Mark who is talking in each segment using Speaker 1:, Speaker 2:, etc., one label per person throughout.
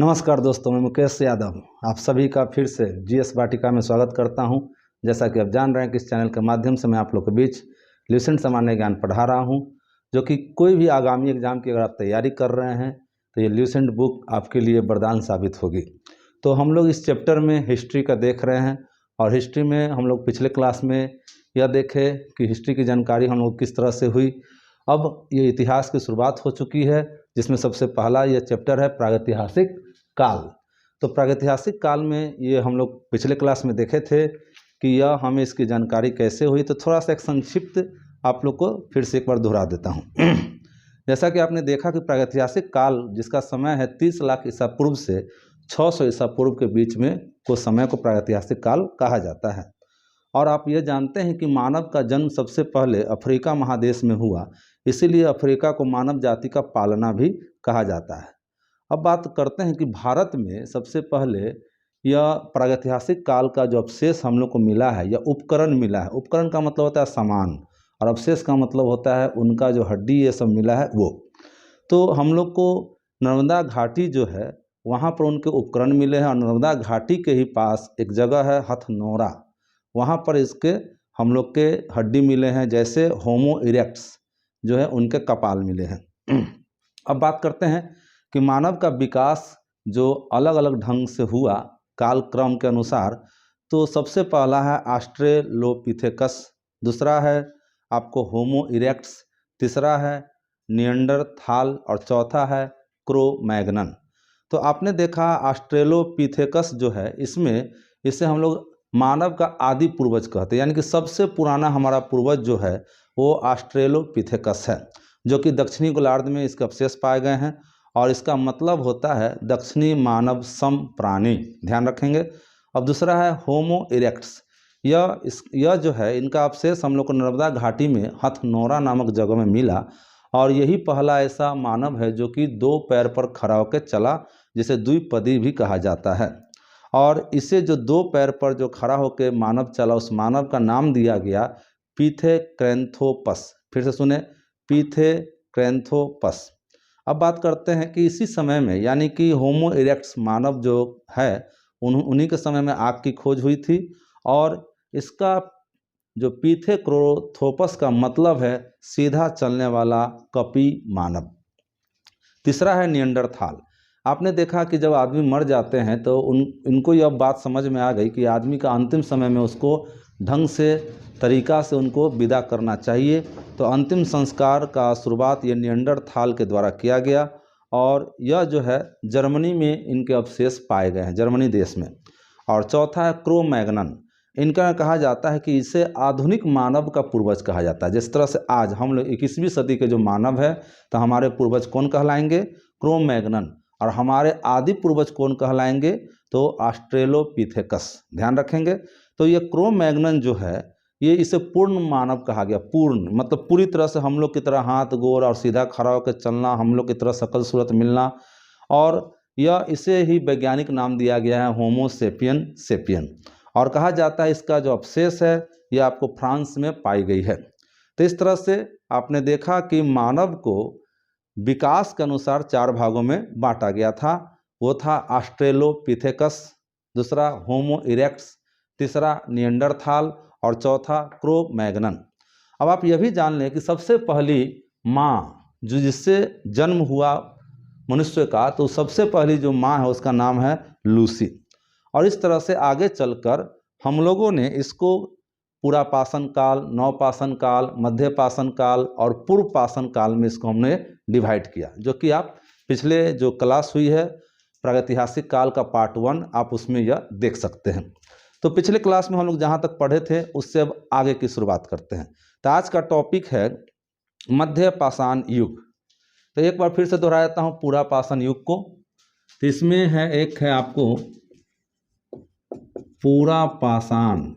Speaker 1: नमस्कार दोस्तों, मैं मुकेश यादव आप सभी का फिर से जीएस वाटिका में स्वागत करता हूं। जैसा कि आप जान रहे हैं कि इस चैनल के माध्यम से मैं आप लोग के बीच ल्यूसेंट सामान्य ज्ञान पढ़ा रहा हूं, जो कि कोई भी आगामी एग्जाम की अगर आप तैयारी कर रहे हैं तो ये ल्यूसेंट बुक आपके लिए वरदान साबित होगी। तो हम लोग इस चैप्टर में हिस्ट्री का देख रहे हैं और हिस्ट्री में हम लोग पिछले क्लास में यह देखे कि हिस्ट्री की जानकारी हम लोग किस तरह से हुई। अब ये इतिहास की शुरुआत हो चुकी है, जिसमें सबसे पहला यह चैप्टर है प्रागैतिहासिक काल। तो प्रागैतिहासिक काल में ये हम लोग पिछले क्लास में देखे थे कि यह हमें इसकी जानकारी कैसे हुई। तो थोड़ा सा एक संक्षिप्त आप लोग को फिर से एक बार दोहरा देता हूँ। जैसा कि आपने देखा कि प्रागैतिहासिक काल जिसका समय है 30 लाख ईसा पूर्व से 600 ईसा पूर्व के बीच में को समय को प्रागैतिहासिक काल कहा जाता है। और आप ये जानते हैं कि मानव का जन्म सबसे पहले अफ्रीका महादेश में हुआ, इसीलिए अफ्रीका को मानव जाति का पालना भी कहा जाता है। अब बात करते हैं कि भारत में सबसे पहले यह प्रागैतिहासिक काल का जो अवशेष हम लोग को मिला है या उपकरण मिला है। उपकरण का मतलब होता है सामान और अवशेष का मतलब होता है उनका जो हड्डी ये सब मिला है वो। तो हम लोग को नर्मदा घाटी जो है वहाँ पर उनके उपकरण मिले हैं और नर्मदा घाटी के ही पास एक जगह है हथनोरा, वहाँ पर इसके हम लोग के हड्डी मिले हैं, जैसे होमो इरेक्ट्स जो है उनके कपाल मिले हैं। अब बात करते हैं कि मानव का विकास जो अलग अलग ढंग से हुआ कालक्रम के अनुसार। तो सबसे पहला है ऑस्ट्रेलोपिथेकस, दूसरा है आपको होमो इरेक्ट्स, तीसरा है निएंडरथाल और चौथा है क्रो-मैग्नन। तो आपने देखा ऑस्ट्रेलोपिथेकस जो है इसे हम लोग मानव का आदि पूर्वज कहते हैं, यानी कि सबसे पुराना हमारा पूर्वज जो है वो ऑस्ट्रेलोपिथेकस है, जो कि दक्षिणी गोलार्ध में इसके अवशेष पाए गए हैं और इसका मतलब होता है दक्षिणी मानव सम प्राणी, ध्यान रखेंगे। अब दूसरा है होमो इरेक्ट्स, यह जो है इनका अवशेष हम लोग को नर्मदा घाटी में हथनोरा नामक जगह में मिला और यही पहला ऐसा मानव है जो कि 2 पैर पर खड़ा होकर चला, जिसे द्विपदी भी कहा जाता है। और इसे जो 2 पैर पर जो खड़ा होकर मानव चला, उस मानव का नाम दिया गया पिथेक्रैंथोपस। फिर से सुने, पिथेक्रैंथोपस। अब बात करते हैं कि इसी समय में यानी कि होमो इरेक्ट्स मानव जो है उन्हीं के समय में आग की खोज हुई थी और इसका जो पिथेक्रैंथोपस का मतलब है सीधा चलने वाला कपी मानव। तीसरा है निएंडरथाल। आपने देखा कि जब आदमी मर जाते हैं तो इनको यह बात समझ में आ गई कि आदमी का अंतिम समय में उसको ढंग से तरीका से उनको विदा करना चाहिए। तो अंतिम संस्कार का शुरुआत ये निएंडरथाल के द्वारा किया गया और यह जो है जर्मनी में इनके अवशेष पाए गए हैं, जर्मनी देश में। और चौथा है क्रो-मैग्नन। इनका कहा जाता है कि इसे आधुनिक मानव का पूर्वज कहा जाता है। जिस तरह से आज हम लोग 21वीं सदी के जो मानव है तो हमारे पूर्वज कौन कहलाएंगे? क्रो-मैग्नन। और हमारे आदि पूर्वज कौन कहलाएंगे? तो ऑस्ट्रेलोपिथेकस, ध्यान रखेंगे। तो ये क्रो-मैग्नन जो है ये इसे पूर्ण मानव कहा गया। पूर्ण मतलब पूरी तरह से हम लोग की तरह हाथ गोर और सीधा खड़ा होकर चलना, हम लोग की तरह शकल सूरत मिलना, और यह इसे ही वैज्ञानिक नाम दिया गया है होमो सेपियन सेपियन। और कहा जाता है इसका जो अवशेष है यह आपको फ्रांस में पाई गई है। तो इस तरह से आपने देखा कि मानव को विकास के अनुसार 4 भागों में बांटा गया था। वो था ऑस्ट्रेलोपिथेकस, दूसरा होमो इरेक्ट्स, तीसरा निएंडरथाल और चौथा क्रो-मैग्नन। अब आप यह भी जान लें कि सबसे पहली माँ जो जिससे जन्म हुआ मनुष्य का, तो सबसे पहली जो माँ है उसका नाम है लूसी। और इस तरह से आगे चलकर हम लोगों ने इसको पुरापाषाण काल, नवपाषाण काल, मध्यपाषाण काल और पूर्व पाषाण काल में इसको हमने डिवाइड किया, जो कि आप पिछले जो क्लास हुई है प्रागैतिहासिक काल का पार्ट 1 आप उसमें यह देख सकते हैं। तो पिछले क्लास में हम लोग जहाँ तक पढ़े थे उससे अब आगे की शुरुआत करते हैं। तो आज का टॉपिक है मध्यपाषाण युग। तो एक बार फिर से दोहरा देता हूँ पुरापाषाण युग को। तो इसमें है एक है आपको पुरापाषाण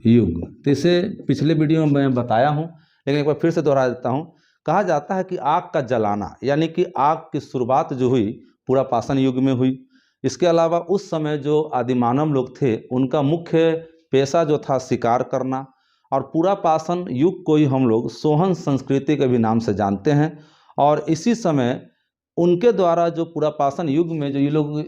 Speaker 1: युग। तो इसे पिछले वीडियो में मैं बताया हूँ, लेकिन एक बार फिर से दोहरा देता हूँ। कहा जाता है कि आग का जलाना यानी कि आग की शुरुआत जो हुई पुरापाषाण युग में हुई। इसके अलावा उस समय जो आदिमानव लोग थे उनका मुख्य पेशा जो था शिकार करना, और पुरापाषाण युग को ही हम लोग सोहन संस्कृति के भी नाम से जानते हैं। और इसी समय उनके द्वारा जो पुरापाषाण युग में जो ये लोग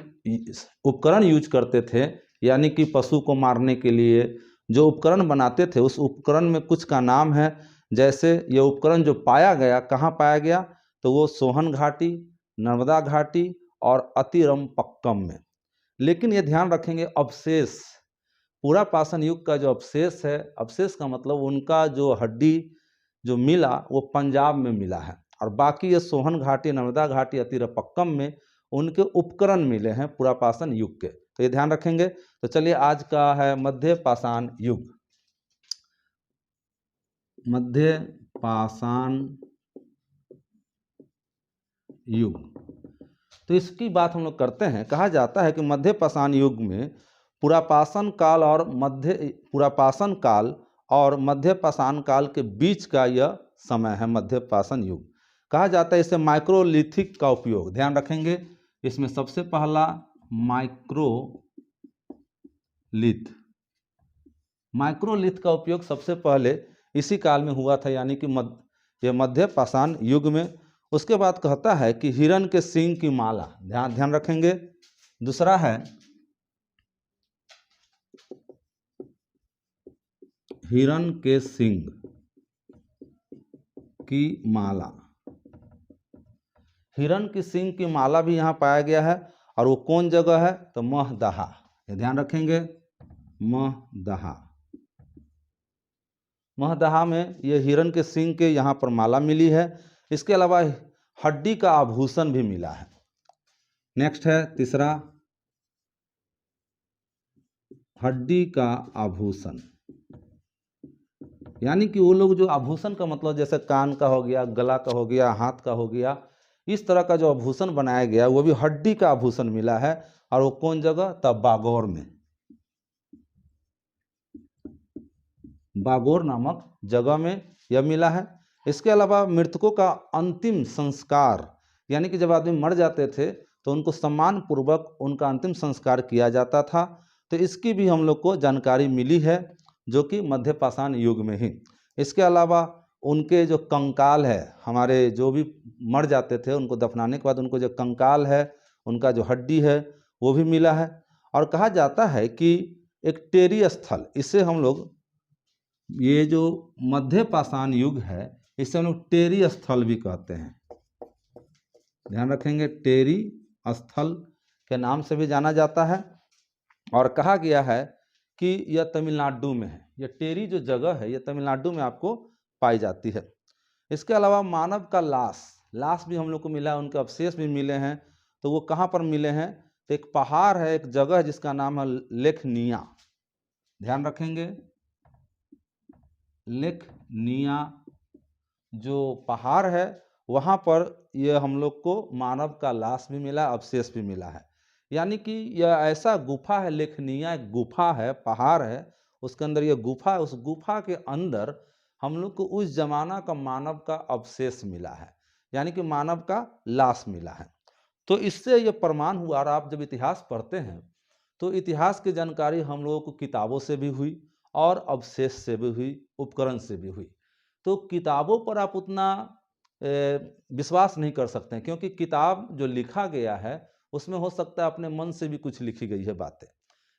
Speaker 1: उपकरण यूज करते थे, यानी कि पशु को मारने के लिए जो उपकरण बनाते थे, उस उपकरण में कुछ का नाम है। जैसे ये उपकरण जो पाया गया, कहाँ पाया गया, तो वो सोहन घाटी, नर्मदा घाटी और अतिरमपक्कम में। लेकिन ये ध्यान रखेंगे, अवशेष पुरापाषाण युग का जो अवशेष है, अवशेष का मतलब उनका जो हड्डी जो मिला वो पंजाब में मिला है, और बाकी ये सोहन घाटी, नर्मदा घाटी, अतिरपक्कम में उनके उपकरण मिले हैं पुरापाषाण युग के। तो ये ध्यान रखेंगे। तो चलिए, आज का है मध्य पाषाण युग। मध्य पाषाण युग, तो इसकी बात हम लोग करते हैं। कहा जाता है कि मध्य पाषाण युग में पुरापाषाण काल और मध्य पाषाण काल के बीच का यह समय है मध्य पाषाण युग। कहा जाता है इसे माइक्रोलिथिक का उपयोग, ध्यान रखेंगे, इसमें सबसे पहला माइक्रोलिथ का उपयोग सबसे पहले इसी काल में हुआ था, यानी कि यह मध्य पाषाण युग में। उसके बाद कहता है कि हिरण के सींग की माला, ध्यान रखेंगे। दूसरा है हिरण के सींग की माला, हिरण की सींग की माला भी यहाँ पाया गया है, और वो कौन जगह है, तो महदहा, ये ध्यान रखेंगे, महदहा में ये हिरण के सींग के यहाँ पर माला मिली है। इसके अलावा हड्डी का आभूषण भी मिला है। नेक्स्ट है तीसरा, हड्डी का आभूषण, यानी कि वो लोग जो आभूषण का मतलब जैसे कान का हो गया, गला का हो गया, हाथ का हो गया, इस तरह का जो आभूषण बनाया गया वो भी हड्डी का आभूषण मिला है, और वो कौन जगह, तब बागौर में, बागौर नामक जगह में यह मिला है। इसके अलावा मृतकों का अंतिम संस्कार, यानी कि जब आदमी मर जाते थे तो उनको सम्मान पूर्वक उनका अंतिम संस्कार किया जाता था। तो इसकी भी हम लोग को जानकारी मिली है, जो कि मध्य पाषाण युग में ही। इसके अलावा उनके जो कंकाल है, हमारे जो भी मर जाते थे उनको दफनाने के बाद उनको जो कंकाल है, उनका जो हड्डी है, वो भी मिला है। और कहा जाता है कि एक टेरी स्थल, इससे हम लोग, ये जो मध्य पाषाण युग है इसे हम लोग टेरी स्थल भी कहते हैं, ध्यान रखेंगे, टेरी स्थल के नाम से भी जाना जाता है। और कहा गया है कि यह तमिलनाडु में है, यह टेरी जो जगह है यह तमिलनाडु में आपको पाई जाती है। इसके अलावा मानव का लाश भी हम लोग को मिला है, उनके अवशेष भी मिले हैं। तो वो कहाँ पर मिले हैं, तो एक पहाड़ है, एक जगह है जिसका नाम है लेखनिया, ध्यान रखेंगे, लेखनिया जो पहाड़ है वहाँ पर यह हम लोग को मानव का लाश भी मिला, अवशेष भी मिला है। यानी कि यह ऐसा गुफा है, लेखनिया एक गुफा है, पहाड़ है, उसके अंदर यह गुफा है, उस गुफा के अंदर हम लोग को उस जमाना का मानव का अवशेष मिला है, यानी कि मानव का लाश मिला है। तो इससे यह प्रमाण हुआ। और आप जब इतिहास पढ़ते हैं तो इतिहास की जानकारी हम लोगों को किताबों से भी हुई और अवशेष से भी हुई, उपकरण से भी हुई। तो किताबों पर आप उतना विश्वास नहीं कर सकते हैं, क्योंकि किताब जो लिखा गया है उसमें हो सकता है अपने मन से भी कुछ लिखी गई है बातें,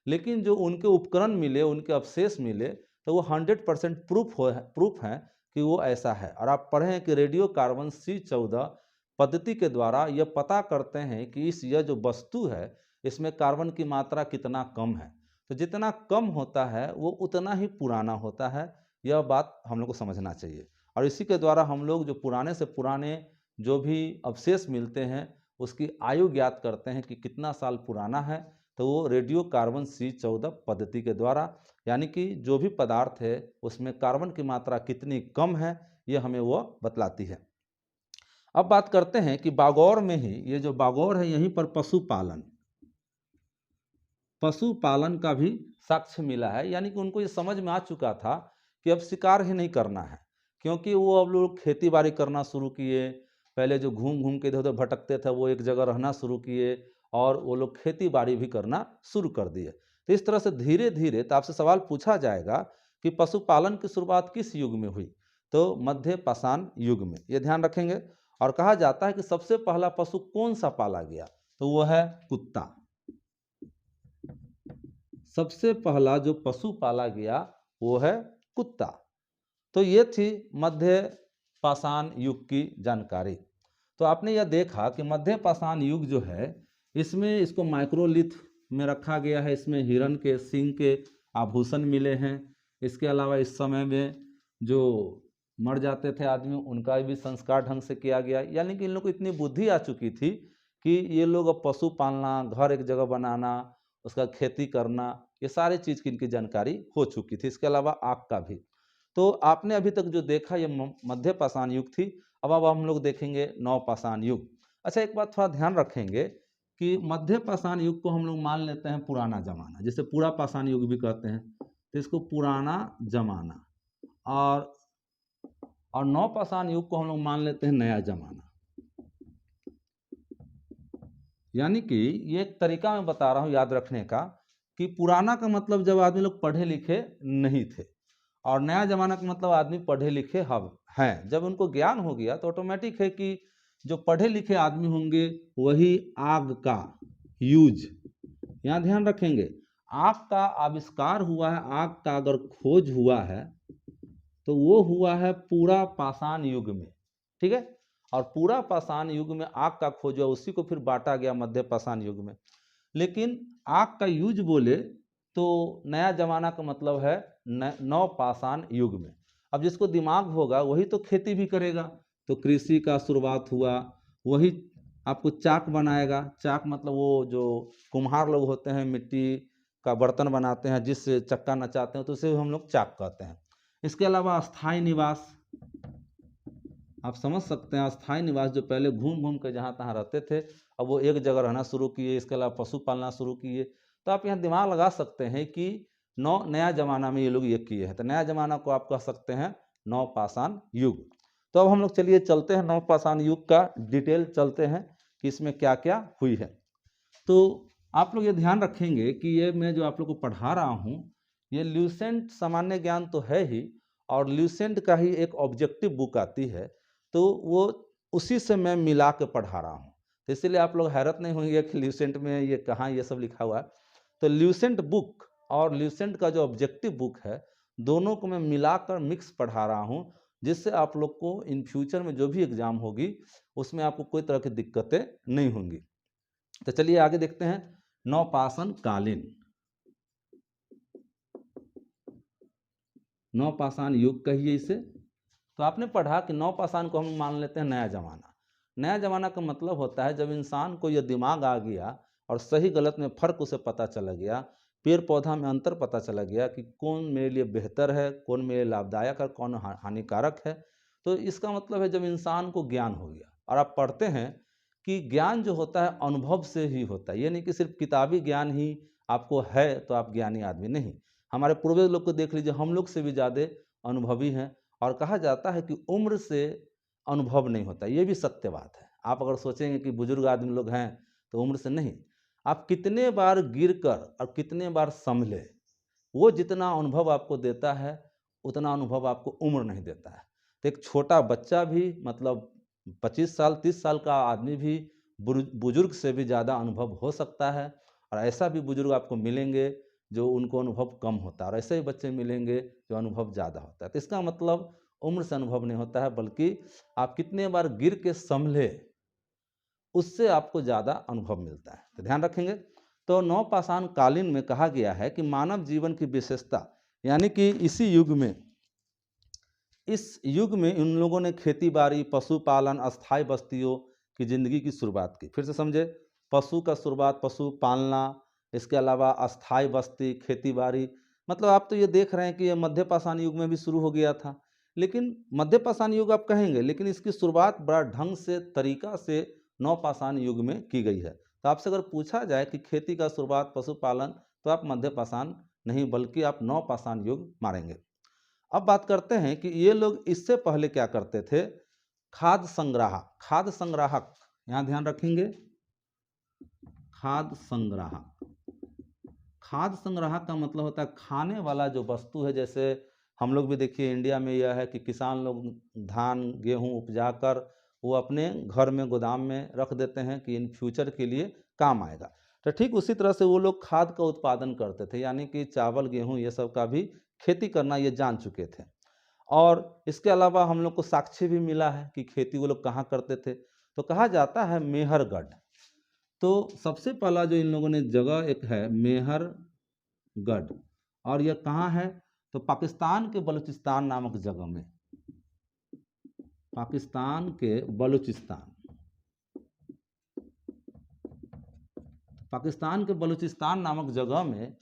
Speaker 1: लेकिन जो उनके उपकरण मिले, उनके अवशेष मिले, तो वो 100% प्रूफ है कि वो ऐसा है। और आप पढ़ें कि रेडियो कार्बन C14 पद्धति के द्वारा यह पता करते हैं कि यह जो वस्तु है इसमें कार्बन की मात्रा कितना कम है। तो जितना कम होता है वो उतना ही पुराना होता है, यह बात हम लोग को समझना चाहिए। और इसी के द्वारा हम लोग जो पुराने से पुराने जो भी अवशेष मिलते हैं उसकी आयु ज्ञात करते हैं कि कितना साल पुराना है, तो वो रेडियो कार्बन C14 पद्धति के द्वारा, यानी कि जो भी पदार्थ है उसमें कार्बन की मात्रा कितनी कम है ये हमें वो बतलाती है। अब बात करते हैं कि बागौर में ही, ये जो बागौर है यहीं पर पशुपालन का भी साक्ष्य मिला है। यानी कि उनको ये समझ में आ चुका था कि अब शिकार ही नहीं करना है, क्योंकि वो अब लोग खेती बाड़ी करना शुरू किए। पहले जो घूम घूम के इधर उधर भटकते थे वो एक जगह रहना शुरू किए, और वो लोग खेती बाड़ी भी करना शुरू कर दिए। तो इस तरह से धीरे धीरे, तो आपसे सवाल पूछा जाएगा कि पशुपालन की शुरुआत किस युग में हुई, तो मध्य पाषाण युग में, ये ध्यान रखेंगे। और कहा जाता है कि सबसे पहला पशु कौन सा पाला गया, तो वो है कुत्ता। सबसे पहला जो पशु पाला गया वो है कुत्ता। तो ये थी मध्य पाषाण युग की जानकारी। तो आपने यह देखा कि मध्य पाषाण युग जो है इसमें इसको माइक्रोलिथ में रखा गया है। इसमें हिरण के सींग के आभूषण मिले हैं। इसके अलावा इस समय में जो मर जाते थे आदमी उनका भी संस्कार ढंग से किया गया। यानी कि इन लोग को इतनी बुद्धि आ चुकी थी कि ये लोग अब पशु पालना, घर एक जगह बनाना, उसका खेती करना, ये सारे चीज़ की इनकी जानकारी हो चुकी थी। इसके अलावा आग का भी। तो आपने अभी तक जो देखा ये मध्य पाषाण युग थी। अब हम लोग देखेंगे नव पाषाण युग। अच्छा, एक बात थोड़ा ध्यान रखेंगे कि मध्य पाषाण युग को हम लोग मान लेते हैं पुराना जमाना, जिसे पूरा पाषाण युग भी कहते हैं, तो इसको पुराना जमाना। और नव पाषाण युग को हम लोग मान लेते हैं नया जमाना। यानी कि ये एक तरीका मैं बता रहा हूँ याद रखने का कि पुराना का मतलब जब आदमी लोग पढ़े लिखे नहीं थे, और नया जमाना का मतलब आदमी पढ़े लिखे हैं। जब उनको ज्ञान हो गया तो ऑटोमेटिक है कि जो पढ़े लिखे आदमी होंगे वही आग का यूज, यहाँ ध्यान रखेंगे, आग का आविष्कार हुआ है, आग का अगर खोज हुआ है तो वो हुआ है पूरा पाषाण युग में। ठीक है, और पूरा पाषाण युग में आग का खोज हुआ, उसी को फिर बांटा गया मध्य पाषाण युग में। लेकिन आग का यूज बोले तो नया जमाना का मतलब है नव पाषाण युग में। अब जिसको दिमाग होगा वही तो खेती भी करेगा, तो कृषि का शुरुआत हुआ, वही आपको चाक बनाएगा। चाक मतलब वो जो कुम्हार लोग होते हैं मिट्टी का बर्तन बनाते हैं जिससे चक्का नचाते हैं, तो उसे हम लोग चाक कहते हैं। इसके अलावा अस्थाई निवास, आप समझ सकते हैं, अस्थाई निवास जो पहले घूम घूम कर जहाँ तहाँ रहते थे अब वो एक जगह रहना शुरू किए। इसके अलावा पशु पालना शुरू किए। तो आप यहाँ दिमाग लगा सकते हैं कि नया जमाना में ये लोग ये किए हैं, तो नया जमाना को आप कह सकते हैं नव पाषाण युग। तो अब हम लोग चलिए चलते हैं नव पाषाण युग का डिटेल चलते हैं कि इसमें क्या क्या हुई है। तो आप लोग ये ध्यान रखेंगे कि ये मैं जो आप लोग को पढ़ा रहा हूँ ये ल्यूसेंट सामान्य ज्ञान तो है ही, और ल्यूसेंट का ही एक ऑब्जेक्टिव बुक आती है, तो वो उसी से मैं मिला के पढ़ा रहा हूँ। तो इसलिए आप लोग हैरत नहीं होंगे कि ल्यूसेंट में ये कहाँ ये सब लिखा हुआ है। तो ल्यूसेंट बुक और ल्यूसेंट का जो ऑब्जेक्टिव बुक है दोनों को मैं मिलाकर मिक्स पढ़ा रहा हूँ, जिससे आप लोग को इन फ्यूचर में जो भी एग्जाम होगी उसमें आपको कोई तरह की दिक्कतें नहीं होंगी। तो चलिए आगे देखते हैं नवपाषाण कालीन। नवपाषाण युग कहिए इसे। तो आपने पढ़ा कि नवपाषाण को हम मान लेते हैं नया जमाना। नया जमाना का मतलब होता है जब इंसान को यह दिमाग आ गया और सही गलत में फर्क उसे पता चला गया, पेड़ पौधा में अंतर पता चला गया कि कौन मेरे लिए बेहतर है, कौन मेरे लाभदायक है, कौन हानिकारक है। तो इसका मतलब है जब इंसान को ज्ञान हो गया। और आप पढ़ते हैं कि ज्ञान जो होता है अनुभव से ही होता है, ये नहीं कि सिर्फ किताबी ज्ञान ही आपको है तो आप ज्ञानी आदमी नहीं। हमारे पूर्वज लोग को देख लीजिए, हम लोग से भी ज़्यादा अनुभवी हैं। और कहा जाता है कि उम्र से अनुभव नहीं होता, ये भी सत्य बात है। आप अगर सोचेंगे कि बुजुर्ग आदमी लोग हैं तो उम्र से नहीं, आप कितने बार गिरकर और कितने बार संभले, वो जितना अनुभव आपको देता है उतना अनुभव आपको उम्र नहीं देता है। तो एक छोटा बच्चा भी मतलब 25 साल 30 साल का आदमी भी बुजुर्ग से भी ज़्यादा अनुभव हो सकता है। और ऐसा भी बुजुर्ग आपको मिलेंगे जो उनको अनुभव कम होता है, और ऐसे ही बच्चे मिलेंगे जो अनुभव ज़्यादा होता है। तो इसका मतलब उम्र से अनुभव नहीं होता है, बल्कि आप कितने बार गिर के संभले उससे आपको ज़्यादा अनुभव मिलता है। तो ध्यान रखेंगे। तो नवपाषाण कालीन में कहा गया है कि मानव जीवन की विशेषता, यानी कि इस युग में इन लोगों ने खेती बाड़ी, पशुपालन, अस्थायी बस्तियों की जिंदगी की शुरुआत की। फिर से समझे, पशु का शुरुआत, पशु पालना, इसके अलावा अस्थायी बस्ती, खेती बाड़ी। मतलब आप तो ये देख रहे हैं कि ये मध्य पाषाण युग में भी शुरू हो गया था। लेकिन मध्य पाषाण युग आप कहेंगे, लेकिन इसकी शुरुआत बड़ा ढंग से, तरीका से नवपाषाण युग में की गई है। तो आपसे अगर पूछा जाए कि खेती का शुरुआत, पशुपालन, तो आप मध्य पाषाण नहीं बल्कि आप नवपाषाण युग मारेंगे। अब बात करते हैं कि ये लोग इससे पहले क्या करते थे। खाद्य संग्राहक, खाद्य संग्राहक, यहाँ ध्यान रखेंगे, खाद्य संग्राहक। खाद्य संग्राहक का मतलब होता है खाने वाला जो वस्तु है। जैसे हम लोग भी देखिए इंडिया में यह है कि किसान लोग धान गेहूँ उपजा कर वो अपने घर में गोदाम में रख देते हैं कि इन फ्यूचर के लिए काम आएगा। तो ठीक उसी तरह से वो लोग खाद का उत्पादन करते थे, यानी कि चावल गेहूं ये सब का भी खेती करना ये जान चुके थे। और इसके अलावा हम लोग को साक्ष्य भी मिला है कि खेती वो लोग कहाँ करते थे, तो कहा जाता है मेहरगढ़। तो सबसे पहला जो इन लोगों ने जगह एक है मेहरगढ़, और यह कहाँ है, तो पाकिस्तान के बलूचिस्तान नामक जगह में, पाकिस्तान के बलूचिस्तान, पाकिस्तान के बलूचिस्तान नामक जगह में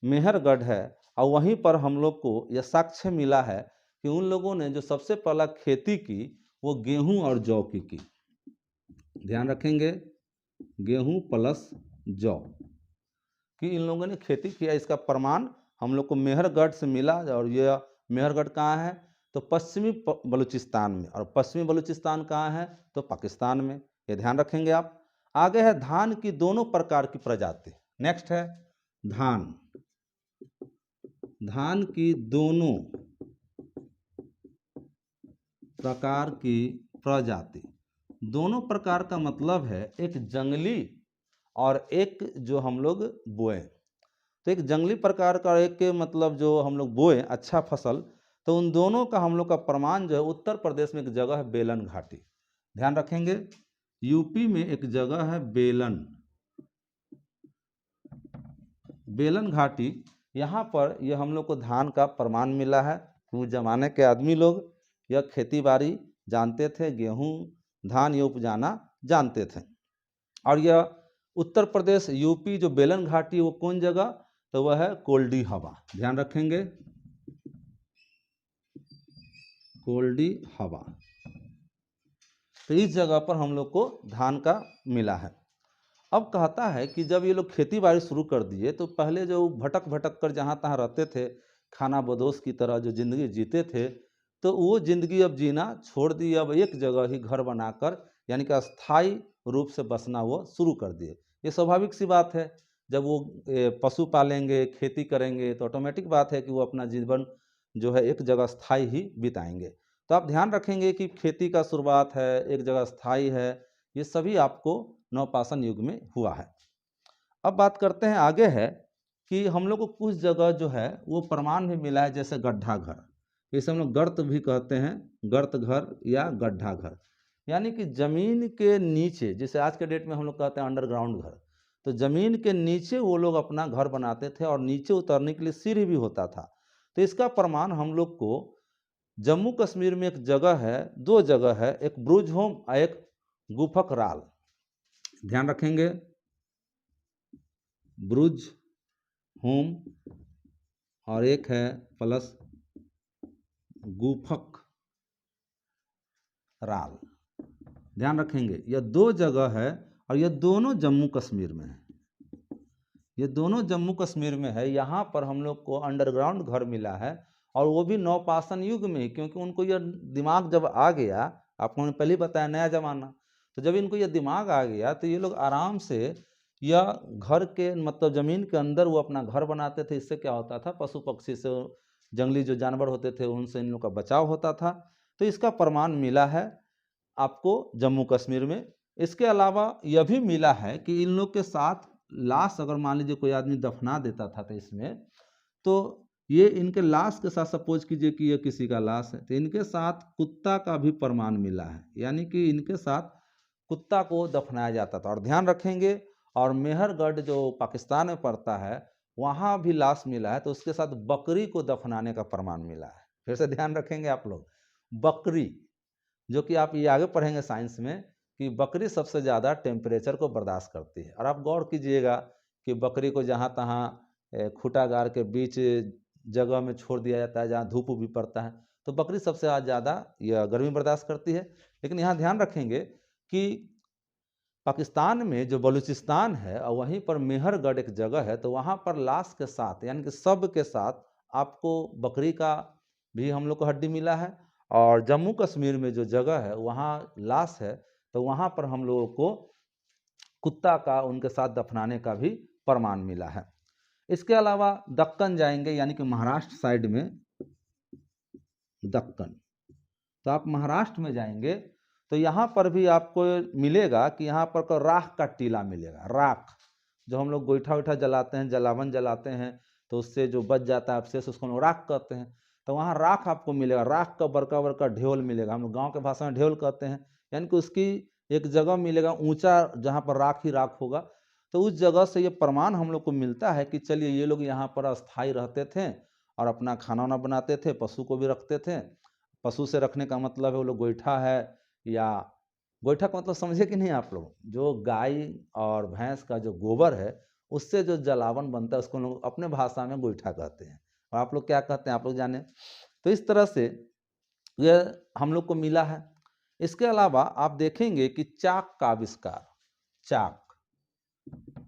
Speaker 1: मेहरगढ़ है। और वहीं पर हम लोग को यह साक्ष्य मिला है कि उन लोगों ने जो सबसे पहला खेती की वो गेहूं और जौ की। ध्यान रखेंगे, गेहूं प्लस जौ की इन लोगों ने खेती किया। इसका प्रमाण हम लोग को मेहरगढ़ से मिला। और यह मेहरगढ़ कहाँ है, तो पश्चिमी बलूचिस्तान में। और पश्चिमी बलूचिस्तान कहाँ है, तो पाकिस्तान में। ये ध्यान रखेंगे आप। आगे है धान की दोनों प्रकार की प्रजाति। नेक्स्ट है धान, धान की दोनों प्रकार की प्रजाति। दोनों प्रकार का मतलब है एक जंगली और एक जो हम लोग बोए। तो एक जंगली प्रकार का, एक मतलब जो हम लोग बोए अच्छा फसल, तो उन दोनों का हम लोग का प्रमाण जो है उत्तर प्रदेश में एक जगह है बेलन घाटी। ध्यान रखेंगे, यूपी में एक जगह है बेलन घाटी। यहाँ पर यह हम लोग को धान का प्रमाण मिला है। उस जमाने के आदमी लोग यह खेती बाड़ी जानते थे, गेहूँ धान ये उपजाना जानते थे। और यह उत्तर प्रदेश यूपी जो बेलन घाटी वो कौन जगह, तो वह है कोल्डी हवा। ध्यान रखेंगे, कोल्डी हवा। तो इस जगह पर हम लोग को धान का मिला है। अब कहता है कि जब ये लोग खेती बाड़ी शुरू कर दिए तो पहले जो भटक भटक कर जहाँ तहाँ रहते थे, खाना बदोश की तरह जो जिंदगी जीते थे, तो वो जिंदगी अब जीना छोड़ दी। अब एक जगह ही घर बनाकर यानी कि अस्थायी रूप से बसना वो शुरू कर दिए। ये स्वाभाविक सी बात है, जब वो पशु पालेंगे, खेती करेंगे, तो ऑटोमेटिक बात है कि वो अपना जीवन जो है एक जगह स्थायी ही बिताएंगे। तो आप ध्यान रखेंगे कि खेती का शुरुआत है, एक जगह स्थायी है, ये सभी आपको नवपाषाण युग में हुआ है। अब बात करते हैं आगे है कि हम लोग को कुछ जगह जो है वो प्रमाण भी मिला है, जैसे गड्ढा घर। इसे हम लोग गर्त भी कहते हैं, गर्त घर या गड्ढा घर, यानी कि जमीन के नीचे, जैसे आज के डेट में हम लोग कहते हैं अंडरग्राउंड घर। तो जमीन के नीचे वो लोग अपना घर बनाते थे और नीचे उतरने के लिए सीढ़ी भी होता था। तो इसका प्रमाण हम लोग को जम्मू कश्मीर में एक जगह है, दो जगह है, एक ब्रुज होम और एक गुफक राल। ध्यान रखेंगे, ब्रुज होम और एक है प्लस गुफक राल। ध्यान रखेंगे, यह दो जगह है और यह दोनों जम्मू कश्मीर में है। ये दोनों जम्मू कश्मीर में है। यहाँ पर हम लोग को अंडरग्राउंड घर मिला है, और वो भी नवपाषाण युग में ही, क्योंकि उनको यह दिमाग जब आ गया, आपको मैंने पहले बताया नया जमाना, तो जब इनको यह दिमाग आ गया तो ये लोग आराम से यह घर के मतलब ज़मीन के अंदर वो अपना घर बनाते थे। इससे क्या होता था, पशु पक्षी से, जंगली जो जानवर होते थे उनसे इन लोग का बचाव होता था। तो इसका प्रमाण मिला है आपको जम्मू कश्मीर में। इसके अलावा यह भी मिला है कि इन लोग के साथ लाश अगर मान लीजिए कोई आदमी दफना देता था तो इसमें, तो ये इनके लाश के साथ, सपोज कीजिए कि ये किसी का लाश है, तो इनके साथ कुत्ता का भी प्रमाण मिला है, यानी कि इनके साथ कुत्ता को दफनाया जाता था। और ध्यान रखेंगे, और मेहरगढ़ जो पाकिस्तान में पड़ता है वहाँ भी लाश मिला है, तो उसके साथ बकरी को दफनाने का प्रमाण मिला है। फिर से ध्यान रखेंगे आप लोग, बकरी, जो कि आप ये आगे पढ़ेंगे साइंस में कि बकरी सबसे ज़्यादा टेम्परेचर को बर्दाश्त करती है। और आप गौर कीजिएगा कि बकरी को जहाँ तहाँ खूटा गाड़ के बीच जगह में छोड़ दिया जाता है जहाँ धूप भी पड़ता है, तो बकरी सबसे ज़्यादा यह गर्मी बर्दाश्त करती है। लेकिन यहाँ ध्यान रखेंगे कि पाकिस्तान में जो बलूचिस्तान है और वहीं पर मेहरगढ़ एक जगह है, तो वहाँ पर लाश के साथ यानी कि शव के साथ आपको बकरी का भी हम लोग को हड्डी मिला है। और जम्मू कश्मीर में जो जगह है वहाँ लाश है, तो वहाँ पर हम लोगों को कुत्ता का उनके साथ दफनाने का भी प्रमाण मिला है। इसके अलावा दक्कन जाएंगे, यानी कि महाराष्ट्र साइड में, दक्कन, तो आप महाराष्ट्र में जाएंगे तो यहाँ पर भी आपको मिलेगा कि यहाँ पर को राख का टीला मिलेगा। राख जो हम लोग गोईठा वैठा जलाते हैं, जलावन जलाते हैं, तो उससे जो बच जाता है अवशेष उसको हम लोग राख कहते हैं। तो वहाँ राख आपको मिलेगा, राख का बड़का बड़का ढेउल मिलेगा, हम लोग गाँव के भाषा में ढेउल कहते हैं। यानी कि उसकी एक जगह मिलेगा ऊंचा, जहाँ पर राख ही राख होगा। तो उस जगह से ये प्रमाण हम लोग को मिलता है कि चलिए ये लोग यहाँ पर अस्थायी रहते थे और अपना खाना वाना बनाते थे, पशु को भी रखते थे। पशु से रखने का मतलब है वो लोग गोईठा है, या गोईठा का मतलब समझे कि नहीं आप लोग, जो गाय और भैंस का जो गोबर है उससे जो जलावन बनता है उसको लोग अपने भाषा में गोईठा कहते हैं। और आप लोग क्या कहते हैं आप लोग जाने। तो इस तरह से यह हम लोग को मिला है। इसके अलावा आप देखेंगे कि चाक का आविष्कार। चाक,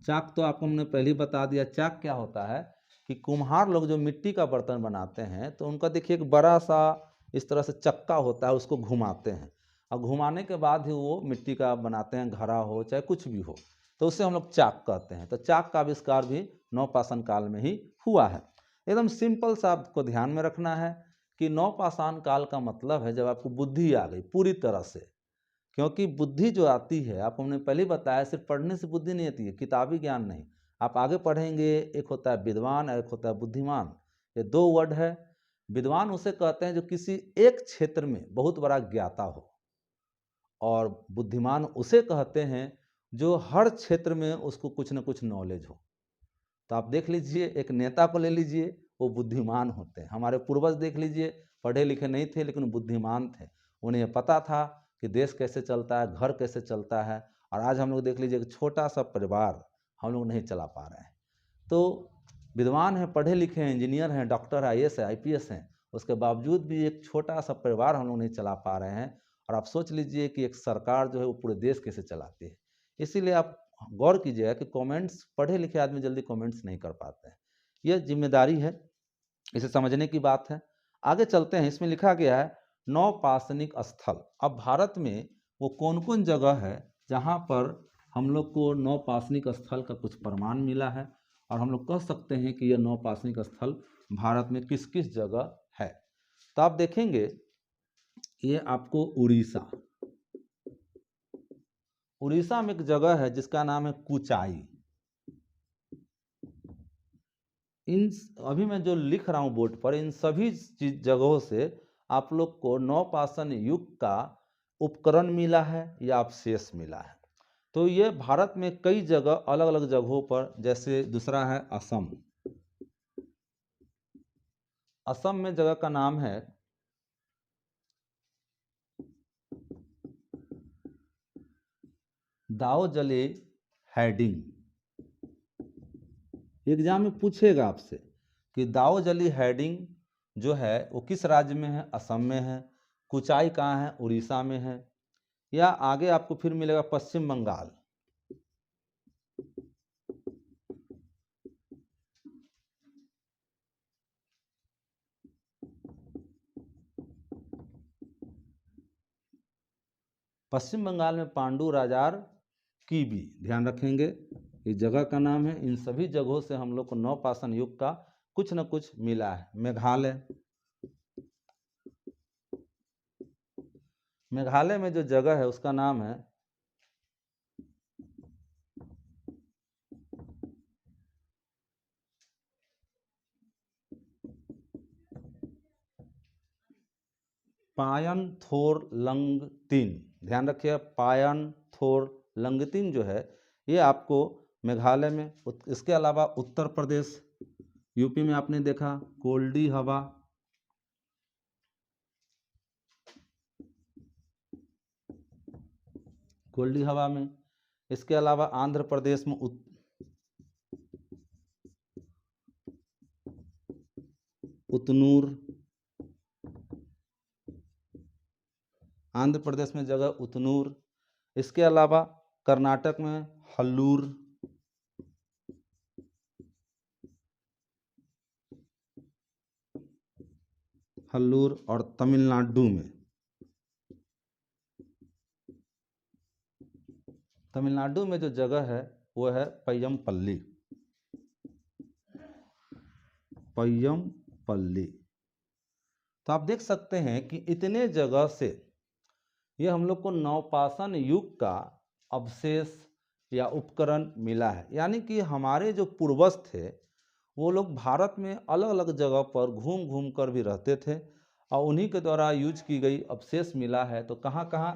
Speaker 1: चाक तो आपको हमने पहले ही बता दिया। चाक क्या होता है कि कुम्हार लोग जो मिट्टी का बर्तन बनाते हैं तो उनका देखिए एक बड़ा सा इस तरह से चक्का होता है, उसको घुमाते हैं और घुमाने के बाद ही वो मिट्टी का बनाते हैं, घड़ा हो चाहे कुछ भी हो, तो उससे हम लोग चाक कहते हैं। तो चाक का आविष्कार भी नवपाषाण काल में ही हुआ है। एकदम सिंपल सा आपको ध्यान में रखना है कि नवपाषाण काल का मतलब है जब आपको बुद्धि आ गई पूरी तरह से। क्योंकि बुद्धि जो आती है, आपको हमने पहले ही बताया, सिर्फ पढ़ने से बुद्धि नहीं आती है, किताबी ज्ञान नहीं। आप आगे पढ़ेंगे, एक होता है विद्वान और एक होता है बुद्धिमान, ये दो वर्ड है। विद्वान उसे कहते हैं जो किसी एक क्षेत्र में बहुत बड़ा ज्ञाता हो, और बुद्धिमान उसे कहते हैं जो हर क्षेत्र में उसको कुछ न कुछ नॉलेज हो। तो आप देख लीजिए, एक नेता को ले लीजिए, वो बुद्धिमान होते हैं। हमारे पूर्वज देख लीजिए, पढ़े लिखे नहीं थे लेकिन बुद्धिमान थे, उन्हें यह पता था कि देश कैसे चलता है, घर कैसे चलता है। और आज हम लोग देख लीजिए, एक छोटा सा परिवार हम लोग नहीं चला पा रहे हैं। तो विद्वान हैं, पढ़े लिखे हैं, इंजीनियर हैं, डॉक्टर है, IAS है, IPS हैं, उसके बावजूद भी एक छोटा सा परिवार हम लोग नहीं चला पा रहे हैं। और आप सोच लीजिए कि एक सरकार जो है वो पूरे देश कैसे चलाती है। इसीलिए आप गौर कीजिएगा कि कमेंट्स, पढ़े लिखे आदमी जल्दी कमेंट्स नहीं कर पाते हैं। यह जिम्मेदारी है, इसे समझने की बात है। आगे चलते हैं, इसमें लिखा गया है नवपाषाणिक स्थल। अब भारत में वो कौन कौन जगह है जहाँ पर हम लोग को नवपाषाणिक स्थल का कुछ प्रमाण मिला है, और हम लोग कह सकते हैं कि यह नवपाषाणिक स्थल भारत में किस किस जगह है। तो आप देखेंगे, ये आपको उड़ीसा, उड़ीसा में एक जगह है जिसका नाम है कुचाई। इन अभी मैं जो लिख रहा हूँ बोर्ड पर, इन सभी जगहों से आप लोग को नवपाषाण युग का उपकरण मिला है या अवशेष मिला है। तो ये भारत में कई जगह अलग अलग जगहों पर, जैसे दूसरा है असम। असम में जगह का नाम है दाओजले हैडिंग। एग्जाम में पूछेगा आपसे कि दाओजली हैडिंग जो है वो किस राज्य में है, असम में है। कुचाई कहाँ है, उड़ीसा में है। या आगे आपको फिर मिलेगा पश्चिम बंगाल। पश्चिम बंगाल में पांडु राजार की भी ध्यान रखेंगे, इस जगह का नाम है। इन सभी जगहों से हम लोग को नवपाषाण युग का कुछ न कुछ मिला है। मेघालय, मेघालय में जो जगह है उसका नाम है पायन थोर लंगतिन। ध्यान रखिए, पायन थोर लंगतिन जो है ये आपको मेघालय में। इसके अलावा उत्तर प्रदेश, यूपी में आपने देखा कोल्डी हवा, कोल्डी हवा में। इसके अलावा आंध्र प्रदेश में उतनूर, आंध्र प्रदेश में जगह उतनूर। इसके अलावा कर्नाटक में हल्लूर, हल्लूर। और तमिलनाडु में, तमिलनाडु में जो जगह है वो है पय्यमपल्ली, पय्यमपल्ली। तो आप देख सकते हैं कि इतने जगह से ये हम लोग को नवपाषाण युग का अवशेष या उपकरण मिला है। यानी कि हमारे जो पूर्वज थे वो लोग भारत में अलग अलग जगह पर घूम घूम कर भी रहते थे और उन्हीं के द्वारा यूज की गई अवशेष मिला है। तो कहाँ कहाँ,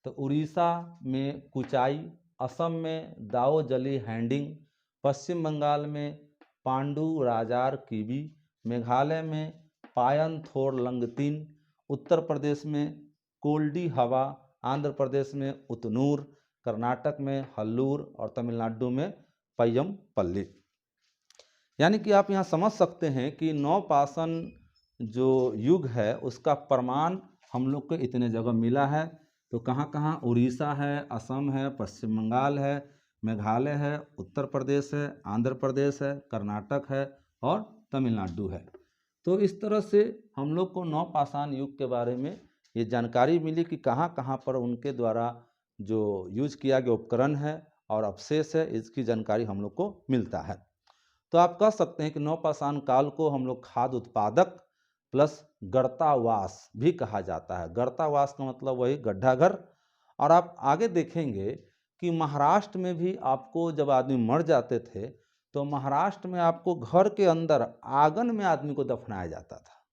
Speaker 1: तो उड़ीसा में कुचाई, असम में दाओ जली हैंडिंग, पश्चिम बंगाल में पांडु राजार कीबी, मेघालय में पायन थोर लंगतीन, उत्तर प्रदेश में कोल्डी हवा, आंध्र प्रदेश में उतनूर, कर्नाटक में हल्लूर और तमिलनाडु में पय्यम पल्ली। यानी कि आप यहाँ समझ सकते हैं कि नवपाषाण जो युग है उसका प्रमाण हम लोग को इतने जगह मिला है। तो कहाँ कहाँ, उड़ीसा है, असम है, पश्चिम बंगाल है, मेघालय है, उत्तर प्रदेश है, आंध्र प्रदेश है, कर्नाटक है और तमिलनाडु है। तो इस तरह से हम लोग को नवपाषाण युग के बारे में ये जानकारी मिली कि कहाँ कहाँ पर उनके द्वारा जो यूज किया गया उपकरण है और अवशेष है, इसकी जानकारी हम लोग को मिलता है। तो आप कह सकते हैं कि नवपाषाण काल को हम लोग खाद्य उत्पादक प्लस गर्तावास भी कहा जाता है। गर्तावास का मतलब वही गड्ढा घर। और आप आगे देखेंगे कि महाराष्ट्र में भी आपको जब आदमी मर जाते थे तो महाराष्ट्र में आपको घर के अंदर आंगन में आदमी को दफनाया जाता था,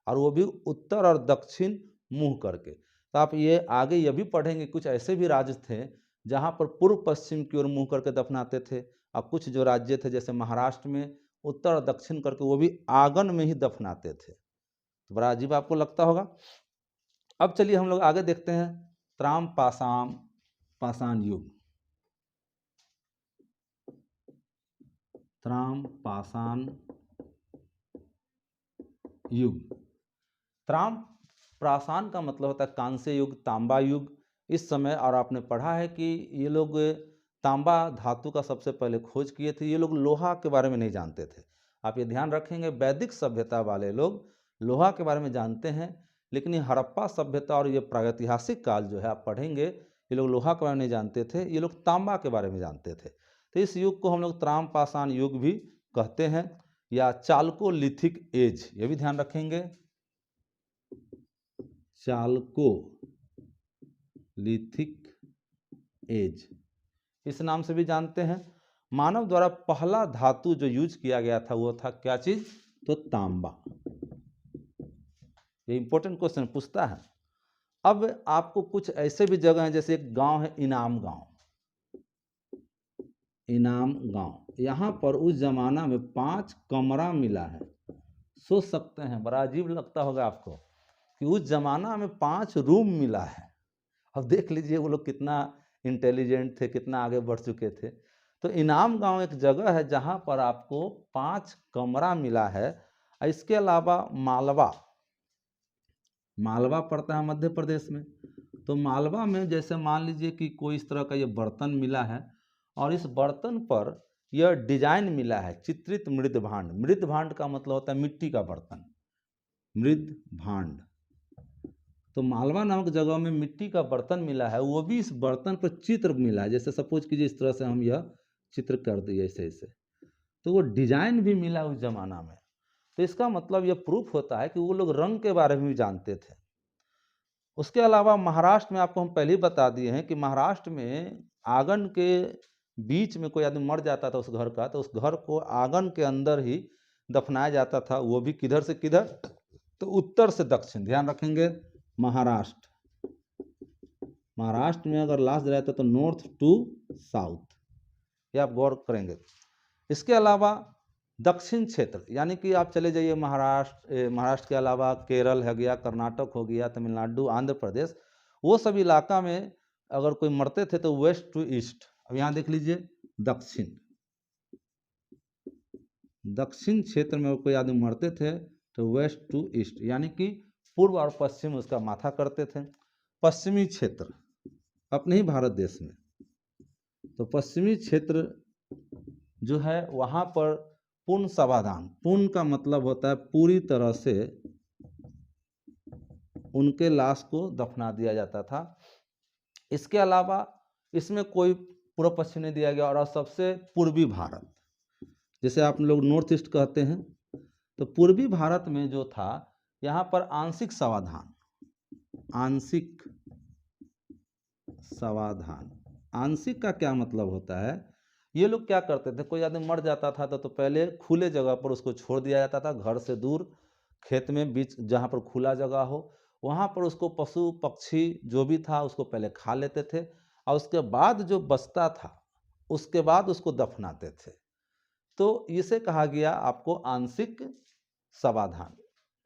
Speaker 1: और वो भी उत्तर और दक्षिण मुंह करके। तो आप ये आगे ये भी पढ़ेंगे कुछ ऐसे भी राज्य थे जहाँ पर पूर्व पश्चिम की ओर मुंह करके दफनाते थे, और कुछ जो राज्य थे जैसे महाराष्ट्र में उत्तर और दक्षिण करके वो भी आंगन में ही दफनाते थे। तो बड़ा अजीब आपको लगता होगा। अब चलिए हम लोग आगे देखते हैं त्राम पाषाण युग। त्राम पाषाण युग। त्राम पाषाण का मतलब होता है कांस्य युग, तांबा युग। इस समय, और आपने पढ़ा है कि ये लोग तांबा धातु का सबसे पहले खोज किए थे। ये लोग लोहा के बारे में नहीं जानते थे। आप ये ध्यान रखेंगे, वैदिक सभ्यता वाले लोग लोहा के बारे में जानते हैं, लेकिन ये हड़प्पा सभ्यता और ये प्रागैतिहासिक काल जो है आप पढ़ेंगे, ये लोग लोहा के बारे में नहीं जानते थे, ये लोग तांबा के बारे में जानते थे। तो इस युग को हम लोग त्राम पाषाण युग भी कहते हैं, या चाल्कोलिथिक एज, ये भी ध्यान रखेंगे, चाल्कोलिथिक एज इस नाम से भी जानते हैं। मानव द्वारा पहला धातु जो यूज किया गया था वो था क्या चीज, तो तांबा। ये इंपॉर्टेंट क्वेश्चन पूछता है। अब आपको कुछ ऐसे भी जगह हैं, जैसे एक गांव है इनाम गांव। इनाम गांव, यहाँ पर उस जमाना में 5 कमरा मिला है। सोच सकते हैं, बड़ा अजीब लगता होगा आपको कि उस जमाना में 5 रूम मिला है। अब देख लीजिए वो लोग कितना इंटेलिजेंट थे, कितना आगे बढ़ चुके थे। तो इनाम गांव एक जगह है जहाँ पर आपको 5 कमरा मिला है। इसके अलावा मालवा, मालवा पड़ता है मध्य प्रदेश में। तो मालवा में जैसे मान लीजिए कि कोई इस तरह का ये बर्तन मिला है, और इस बर्तन पर यह डिजाइन मिला है, चित्रित मृद भांड। मृद भांड का मतलब होता है मिट्टी का बर्तन, मृद भांड। तो मालवा नामक जगह में मिट्टी का बर्तन मिला है, वो भी इस बर्तन पर चित्र मिला है। जैसे सपोज कीजिए इस तरह से हम यह चित्र कर दिए ऐसे ऐसे, तो वो डिजाइन भी मिला उस जमाना में। तो इसका मतलब यह प्रूफ होता है कि वो लोग रंग के बारे में भी जानते थे। उसके अलावा महाराष्ट्र में आपको हम पहले ही बता दिए हैं कि महाराष्ट्र में आंगन के बीच में कोई आदमी मर जाता था उस घर का, तो उस घर को आंगन के अंदर ही दफनाया जाता था। वो भी किधर से किधर, तो उत्तर से दक्षिण। ध्यान रखेंगे, महाराष्ट्र, महाराष्ट्र में अगर लास्ट रहता तो नॉर्थ टू साउथ, ये आप गौर करेंगे। इसके अलावा दक्षिण क्षेत्र, यानी कि आप चले जाइए महाराष्ट्र के अलावा केरल हो गया, कर्नाटक हो गया, तमिलनाडु, आंध्र प्रदेश, वो सब इलाका में अगर कोई मरते थे तो वेस्ट टू ईस्ट। अब यहाँ देख लीजिए दक्षिण, दक्षिण क्षेत्र में कोई आदमी मरते थे तो वेस्ट टू ईस्ट, यानी कि पूर्व और पश्चिम उसका माथा करते थे। पश्चिमी क्षेत्र अपने ही भारत देश में, तो पश्चिमी क्षेत्र जो है वहाँ पर पूर्ण समाधान, पूर्ण का मतलब होता है पूरी तरह से उनके लाश को दफना दिया जाता था। इसके अलावा इसमें कोई पूर्व पश्चिम नहीं दिया गया। और सबसे पूर्वी भारत, जैसे आप लोग नॉर्थ ईस्ट कहते हैं, तो पूर्वी भारत में जो था यहाँ पर आंशिक समाधान, आंशिक समाधान। आंशिक का क्या मतलब होता है? ये लोग क्या करते थे, कोई आदमी मर जाता था तो पहले खुले जगह पर उसको छोड़ दिया जाता था, घर से दूर खेत में बीच जहाँ पर खुला जगह हो, वहाँ पर उसको पशु पक्षी जो भी था उसको पहले खा लेते थे और उसके बाद जो बचता था उसके बाद उसको दफनाते थे। तो इसे कहा गया आपको आंशिक समाधान।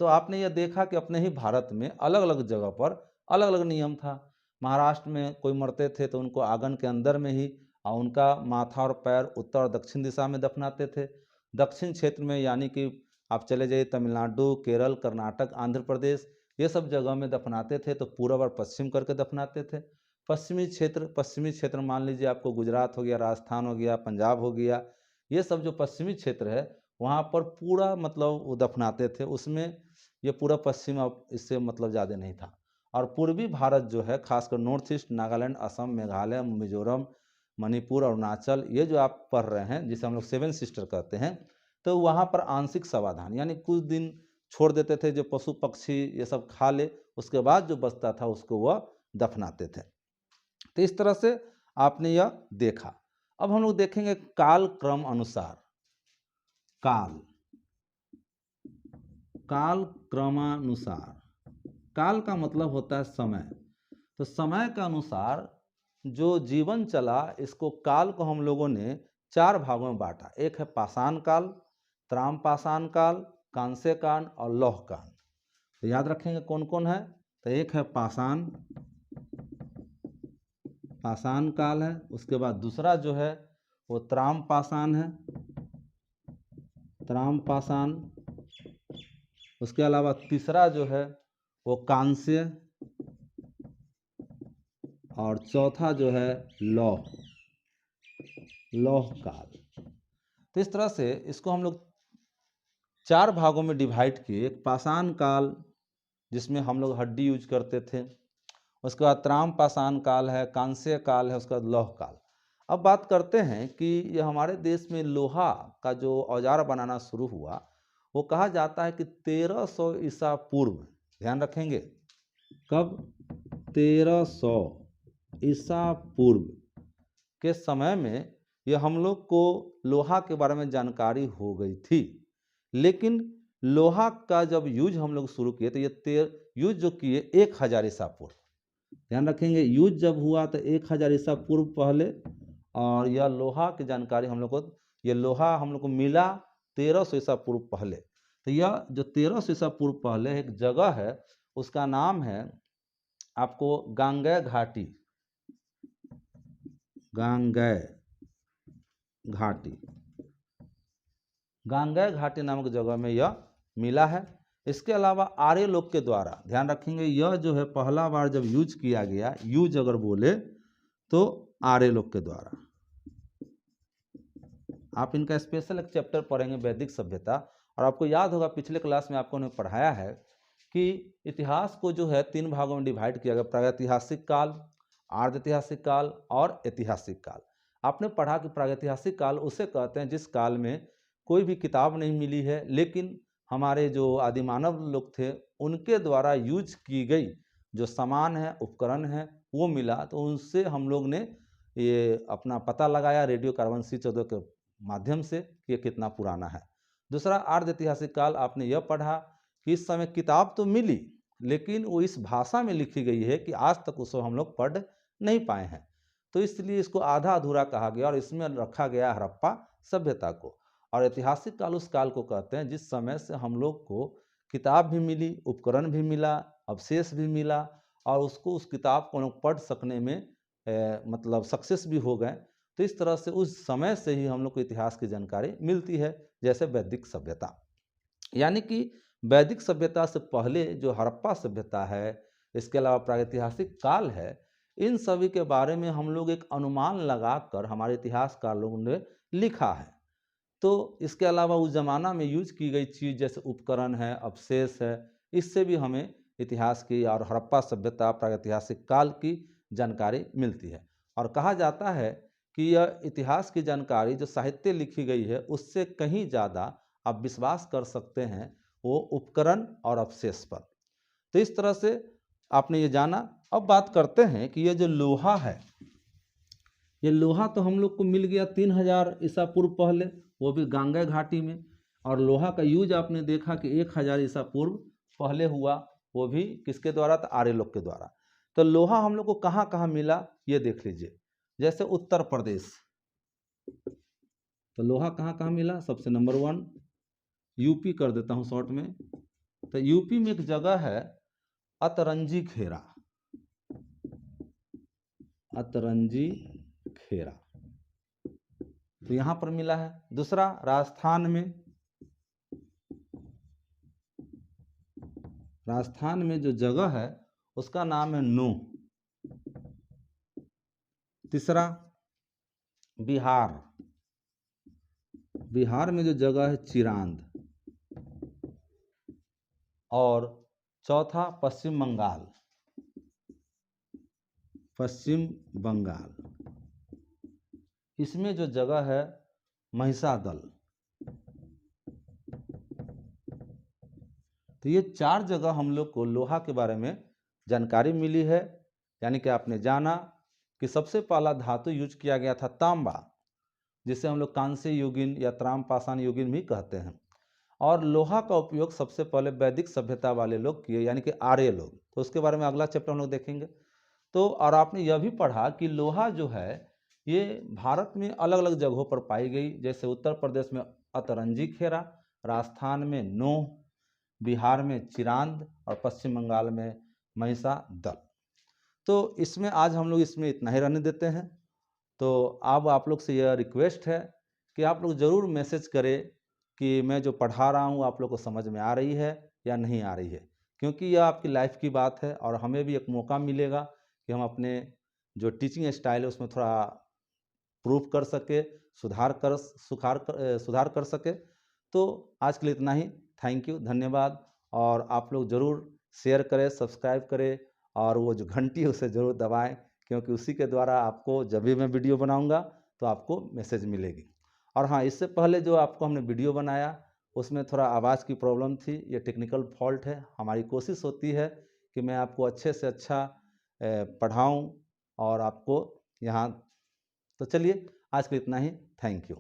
Speaker 1: तो आपने यह देखा कि अपने ही भारत में अलग अलग जगह पर अलग अलग नियम था। महाराष्ट्र में कोई मरते थे तो उनको आंगन के अंदर में ही और उनका माथा और पैर उत्तर और दक्षिण दिशा में दफनाते थे। दक्षिण क्षेत्र में यानी कि आप चले जाइए तमिलनाडु, केरल, कर्नाटक, आंध्र प्रदेश, ये सब जगह में दफनाते थे तो पूर्व और पश्चिम करके दफनाते थे। पश्चिमी क्षेत्र मान लीजिए आपको गुजरात हो गया, राजस्थान हो गया, पंजाब हो गया, ये सब जो पश्चिमी क्षेत्र है वहाँ पर पूरा मतलब वो दफनाते थे। उसमें ये पूरा पश्चिम अब इससे मतलब ज़्यादा नहीं था। और पूर्वी भारत जो है खासकर नॉर्थ ईस्ट, नागालैंड, असम, मेघालय, मिजोरम, मणिपुर, अरुणाचल, ये जो आप पढ़ रहे हैं जिसे हम लोग सेवन सिस्टर कहते हैं, तो वहाँ पर आंशिक समाधान यानी कुछ दिन छोड़ देते थे जो पशु पक्षी ये सब खा ले, उसके बाद जो बचता था उसको वह दफनाते थे। तो इस तरह से आपने यह देखा। अब हम लोग देखेंगे काल क्रम अनुसार। काल क्रमानुसार। काल का मतलब होता है समय। तो समय के अनुसार जो जीवन चला इसको काल को हम लोगों ने 4 भागों में बांटा। एक है पाषाण काल, त्राम पाषाण काल, कांस्य काल और लौह काल। तो याद रखेंगे कौन कौन है। तो एक है पाषाण काल है, उसके बाद दूसरा जो है वो त्राम पाषाण है, त्राम पाषाण। उसके अलावा तीसरा जो है वो कांस्य और चौथा जो है लौह काल। तो इस तरह से इसको हम लोग 4 भागों में डिवाइड किए। एक पाषाण काल जिसमें हम लोग हड्डी यूज करते थे, उसके बाद त्राम पाषाण काल है, कांस्य काल है, उसके बाद लौह काल। अब बात करते हैं कि ये हमारे देश में लोहा का जो औजार बनाना शुरू हुआ वो कहा जाता है कि 1300 ईसा पूर्व, ध्यान रखेंगे कब, 1300 ईसा पूर्व के समय में ये हम लोग को लोहा के बारे में जानकारी हो गई थी। लेकिन लोहा का जब यूज हम लोग शुरू किए तो ये यूज जो किए 1000 ईसा पूर्व, ध्यान रखेंगे यूज जब हुआ तो 1000 ईसा पूर्व पहले, और यह लोहा की जानकारी हम लोग को, ये लोहा हम लोग को मिला 1300 ईसा पूर्व पहले। तो यह जो 1300 ईसा पूर्व पहले एक जगह है उसका नाम है आपको गांगेय घाटी, गांगेय घाटी नामक जगह में यह मिला है। इसके अलावा आर्य लोग के द्वारा, ध्यान रखेंगे यह जो है पहला बार जब यूज किया गया, यूज अगर बोले तो आर्य लोग के द्वारा। आप इनका स्पेशल एक चैप्टर पढ़ेंगे वैदिक सभ्यता, और आपको याद होगा पिछले क्लास में आपको उन्हें पढ़ाया है कि इतिहास को जो है 3 भागों में डिवाइड किया गया, प्रागैतिहासिक काल, आर्धैतिहासिक काल और ऐतिहासिक काल। आपने पढ़ा कि प्रागैतिहासिक काल उसे कहते हैं जिस काल में कोई भी किताब नहीं मिली है, लेकिन हमारे जो आदिमानव लोग थे उनके द्वारा यूज की गई जो सामान है, उपकरण है, वो मिला, तो उनसे हम लोग ने ये अपना पता लगाया रेडियो कार्बन C14 के माध्यम से कि ये कितना पुराना है। दूसरा अर्ध ऐतिहासिक काल, आपने यह पढ़ा कि इस समय किताब तो मिली लेकिन वो इस भाषा में लिखी गई है कि आज तक उसको हम लोग पढ़ नहीं पाए हैं, तो इसलिए इसको आधा अधूरा कहा गया और इसमें रखा गया हड़प्पा सभ्यता को। और ऐतिहासिक काल उस काल को कहते हैं जिस समय से हम लोग को किताब भी मिली, उपकरण भी मिला, अवशेष भी मिला, और उसको उस किताब को लोग पढ़ सकने में मतलब सक्सेस भी हो गए। तो इस तरह से उस समय से ही हम लोग को इतिहास की जानकारी मिलती है। जैसे वैदिक सभ्यता, यानी कि वैदिक सभ्यता से पहले जो हड़प्पा सभ्यता है, इसके अलावा प्रागैतिहासिक काल है, इन सभी के बारे में हम लोग एक अनुमान लगाकर हमारे इतिहासकार लोगों ने लिखा है। तो इसके अलावा उस जमाना में यूज की गई चीज़ जैसे उपकरण है, अवशेष है, इससे भी हमें इतिहास की और हड़प्पा सभ्यता, प्रागैतिहासिक काल की जानकारी मिलती है। और कहा जाता है कि यह इतिहास की जानकारी जो साहित्य लिखी गई है उससे कहीं ज़्यादा आप विश्वास कर सकते हैं वो उपकरण और अवशेष पर। तो इस तरह से आपने ये जाना अब बात करते हैं कि ये जो लोहा है, ये लोहा तो हम लोग को मिल गया 3000 ईसा पूर्व पहले, वो भी गांगे घाटी में। और लोहा का यूज आपने देखा कि 1000 ईसा पूर्व पहले हुआ, वो भी किसके द्वारा? तो आर्य लोग के द्वारा। तो लोहा हम लोग को कहाँ कहाँ मिला ये देख लीजिए। जैसे उत्तर प्रदेश, तो लोहा कहाँ कहाँ मिला? सबसे नंबर 1 यूपी कर देता हूँ शॉर्ट में। तो यूपी में एक जगह है अतरंजी खेरा, अतरंजी खेरा, तो यहां पर मिला है। दूसरा राजस्थान में, राजस्थान में जो जगह है उसका नाम है नूह। तीसरा बिहार, बिहार में जो जगह है चिरांद। और चौथा पश्चिम बंगाल, पश्चिम बंगाल, इसमें जो जगह है महिषादल। तो ये 4 जगह हम लोग को लोहा के बारे में जानकारी मिली है। यानी कि आपने जाना कि सबसे पहला धातु यूज किया गया था तांबा, जिसे हम लोग कांस्य युगिन या त्राम युगिन भी कहते हैं। और लोहा का उपयोग सबसे पहले वैदिक सभ्यता वाले लोग किए, यानी कि आर्य लोग। तो उसके बारे में अगला चैप्टर हम लोग देखेंगे। तो और आपने यह भी पढ़ा कि लोहा जो है ये भारत में अलग अलग जगहों पर पाई गई। जैसे उत्तर प्रदेश में अतरंजी खेरा, राजस्थान में नूह, बिहार में चिरांद और पश्चिम बंगाल में महिषादल। तो इसमें आज हम लोग इसमें इतना ही रहने देते हैं। तो अब आप लोग से यह रिक्वेस्ट है कि आप लोग ज़रूर मैसेज करें कि मैं जो पढ़ा रहा हूँ आप लोग को समझ में आ रही है या नहीं आ रही है, क्योंकि यह आपकी लाइफ की बात है और हमें भी एक मौका मिलेगा कि हम अपने जो टीचिंग स्टाइल है उसमें थोड़ा प्रूफ कर सके, सुधार कर सके। तो आज के लिए इतना ही। थैंक यू, धन्यवाद। और आप लोग ज़रूर शेयर करें, सब्सक्राइब करें और वो जो घंटी है उसे ज़रूर दबाएं, क्योंकि उसी के द्वारा आपको जब भी मैं वीडियो बनाऊंगा तो आपको मैसेज मिलेगी। और हाँ, इससे पहले जो आपको हमने वीडियो बनाया उसमें थोड़ा आवाज़ की प्रॉब्लम थी, ये टेक्निकल फॉल्ट है। हमारी कोशिश होती है कि मैं आपको अच्छे से अच्छा पढ़ाऊँ और आपको यहाँ। तो चलिए आज के लिए इतना ही। Thank you.